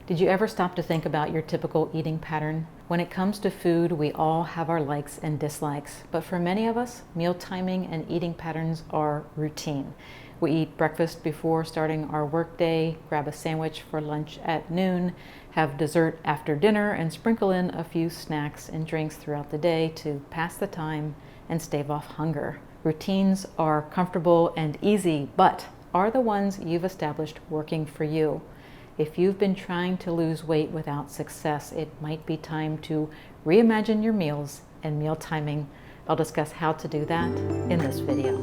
Did you ever stop to think about your typical eating pattern? When it comes to food, we all have our likes and dislikes, but for many of us, meal timing and eating patterns are routine. We eat breakfast before starting our workday, grab a sandwich for lunch at noon, have dessert after dinner, and sprinkle in a few snacks and drinks throughout the day to pass the time and stave off hunger. Routines are comfortable and easy, but are the ones you've established working for you? If you've been trying to lose weight without success, it might be time to reimagine your meals and meal timing. I'll discuss how to do that in this video.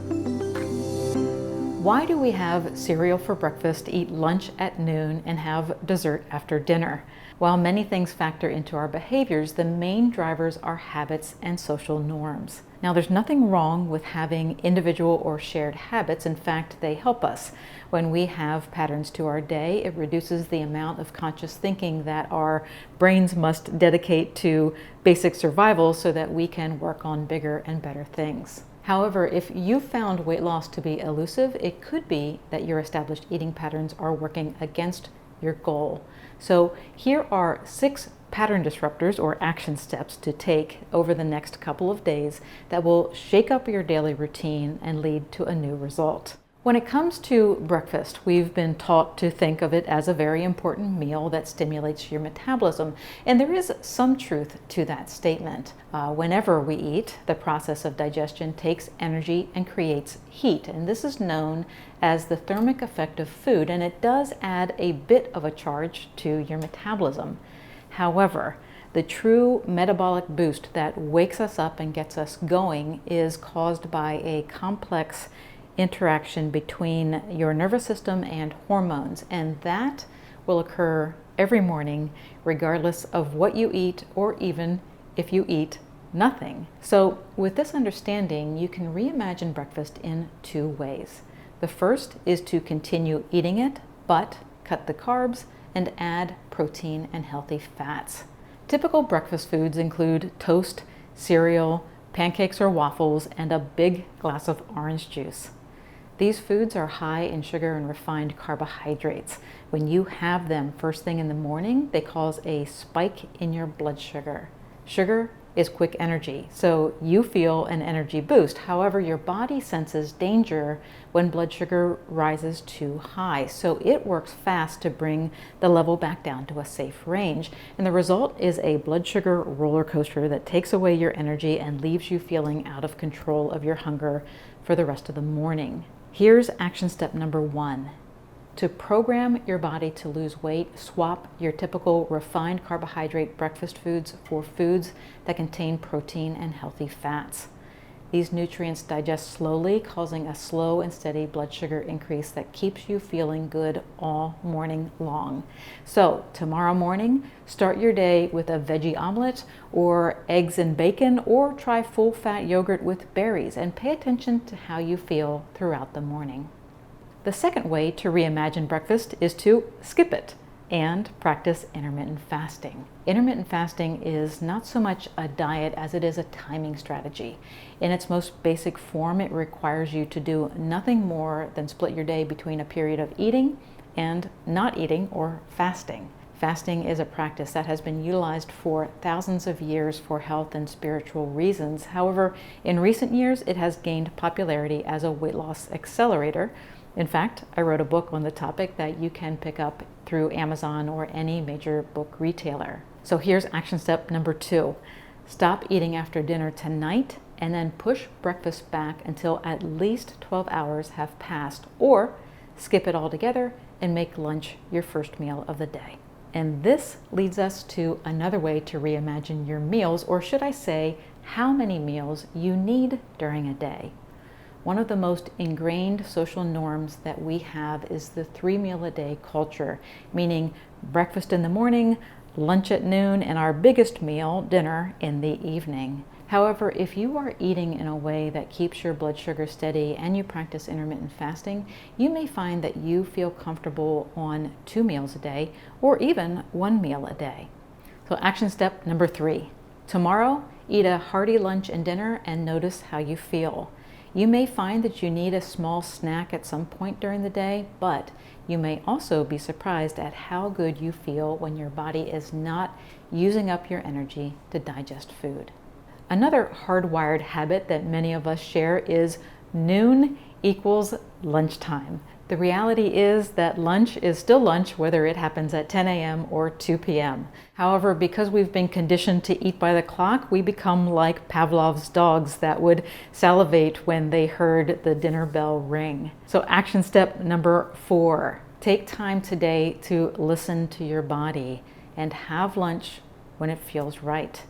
Why do we have cereal for breakfast, eat lunch at noon, and have dessert after dinner? While many things factor into our behaviors, the main drivers are habits and social norms. Now, there's nothing wrong with having individual or shared habits. In fact, they help us. When we have patterns to our day, it reduces the amount of conscious thinking that our brains must dedicate to basic survival so that we can work on bigger and better things. However, if you found weight loss to be elusive, it could be that your established eating patterns are working against your goal. So here are 6 pattern disruptors or action steps to take over the next couple of days that will shake up your daily routine and lead to a new result. When it comes to breakfast, we've been taught to think of it as a very important meal that stimulates your metabolism, and there is some truth to that statement. Whenever we eat, the process of digestion takes energy and creates heat, and this is known as the thermic effect of food, and it does add a bit of a charge to your metabolism. However, the true metabolic boost that wakes us up and gets us going is caused by a complex interaction between your nervous system and hormones, and that will occur every morning regardless of what you eat or even if you eat nothing. So with this understanding, you can reimagine breakfast in 2 ways. The first is to continue eating it, but cut the carbs and add protein and healthy fats. Typical breakfast foods include toast, cereal, pancakes or waffles, and a big glass of orange juice. These foods are high in sugar and refined carbohydrates. When you have them first thing in the morning, they cause a spike in your blood sugar. Sugar is quick energy, so you feel an energy boost. However, your body senses danger when blood sugar rises too high, so it works fast to bring the level back down to a safe range. And the result is a blood sugar roller coaster that takes away your energy and leaves you feeling out of control of your hunger for the rest of the morning. Here's action step number 1. To program your body to lose weight, swap your typical refined carbohydrate breakfast foods for foods that contain protein and healthy fats. These nutrients digest slowly, causing a slow and steady blood sugar increase that keeps you feeling good all morning long. So tomorrow morning, start your day with a veggie omelet or eggs and bacon, or try full-fat yogurt with berries, and pay attention to how you feel throughout the morning. The second way to reimagine breakfast is to skip it and practice intermittent fasting. Intermittent fasting is not so much a diet as it is a timing strategy. In its most basic form, it requires you to do nothing more than split your day between a period of eating and not eating or fasting. Fasting is a practice that has been utilized for thousands of years for health and spiritual reasons. However, in recent years, it has gained popularity as a weight loss accelerator. In fact, I wrote a book on the topic that you can pick up through Amazon or any major book retailer. So here's action step number 2. Stop eating after dinner tonight and then push breakfast back until at least 12 hours have passed, or skip it altogether and make lunch your first meal of the day. And this leads us to another way to reimagine your meals, or should I say, how many meals you need during a day. One of the most ingrained social norms that we have is the 3-meal-a-day culture, meaning breakfast in the morning, lunch at noon, and our biggest meal, dinner, in the evening. However, if you are eating in a way that keeps your blood sugar steady and you practice intermittent fasting, you may find that you feel comfortable on 2 meals a day or even 1 meal a day. So action step number 3. Tomorrow, eat a hearty lunch and dinner and notice how you feel. You may find that you need a small snack at some point during the day, but you may also be surprised at how good you feel when your body is not using up your energy to digest food. Another hardwired habit that many of us share is noon equals lunchtime. The reality is that lunch is still lunch whether it happens at 10 a.m. or 2 p.m. However, because we've been conditioned to eat by the clock, we become like Pavlov's dogs that would salivate when they heard the dinner bell ring. So action step number 4, take time today to listen to your body and have lunch when it feels right.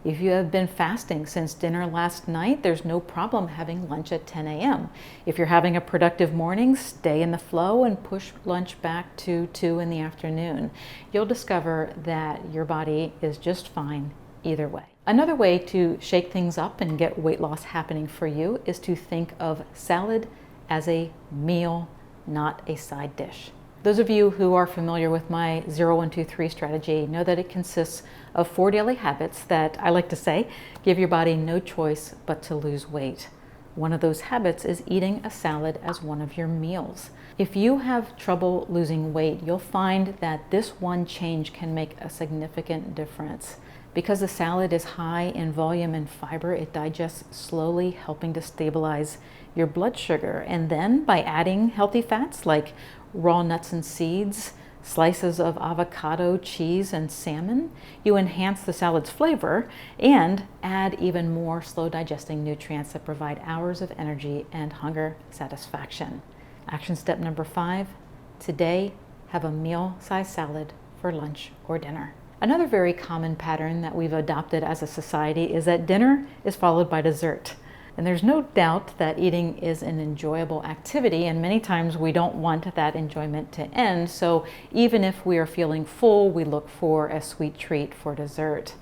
If you have been fasting since dinner last night, there's no problem having lunch at 10 a.m. If you're having a productive morning, stay in the flow and push lunch back to 2 in the afternoon. You'll discover that your body is just fine either way. Another way to shake things up and get weight loss happening for you is to think of salad as a meal, not a side dish. Those of you who are familiar with my 0, 1, 2, 3 strategy know that it consists of 4 daily habits that I like to say give your body no choice but to lose weight. One of those habits is eating a salad as one of your meals. If you have trouble losing weight, you'll find that this one change can make a significant difference. Because the salad is high in volume and fiber, it digests slowly, helping to stabilize your blood sugar. And then by adding healthy fats like raw nuts and seeds, slices of avocado, cheese, and salmon, you enhance the salad's flavor and add even more slow digesting nutrients that provide hours of energy and hunger satisfaction. Action step number 5, today have a meal-sized salad for lunch or dinner. Another very common pattern that we've adopted as a society is that dinner is followed by dessert. And there's no doubt that eating is an enjoyable activity, and many times we don't want that enjoyment to end. So even if we are feeling full, we look for a sweet treat for dessert.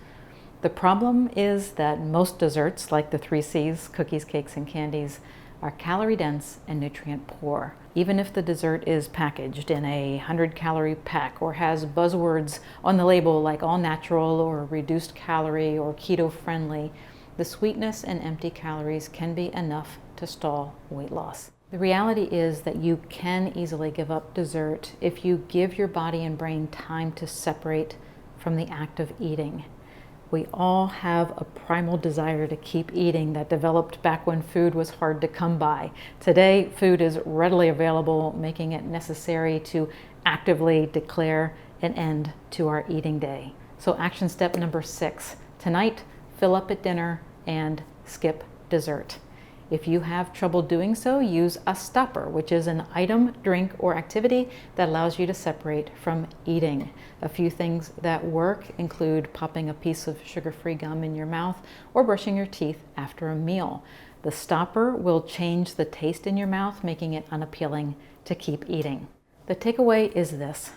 The problem is that most desserts, like the 3 C's, cookies, cakes, and candies, are calorie dense and nutrient poor. Even if the dessert is packaged in a 100-calorie pack or has buzzwords on the label like all natural or reduced calorie or keto friendly, the sweetness and empty calories can be enough to stall weight loss. The reality is that you can easily give up dessert if you give your body and brain time to separate from the act of eating. We all have a primal desire to keep eating that developed back when food was hard to come by. Today, food is readily available, making it necessary to actively declare an end to our eating day. So action step number 6, tonight, fill up at dinner and skip dessert. If you have trouble doing so, use a stopper, which is an item, drink, or activity that allows you to separate from eating. A few things that work include popping a piece of sugar-free gum in your mouth or brushing your teeth after a meal. The stopper will change the taste in your mouth, making it unappealing to keep eating. The takeaway is this.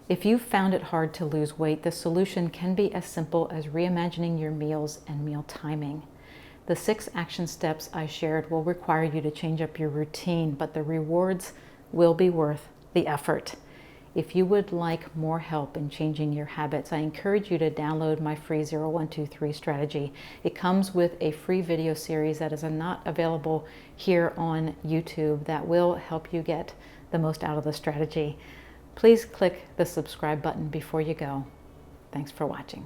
If you've found it hard to lose weight, the solution can be as simple as reimagining your meals and meal timing. The 6 action steps I shared will require you to change up your routine, but the rewards will be worth the effort. If you would like more help in changing your habits, I encourage you to download my free 0, 1, 2, 3 strategy. It comes with a free video series that is not available here on YouTube that will help you get the most out of the strategy. Please click the subscribe button before you go. Thanks for watching.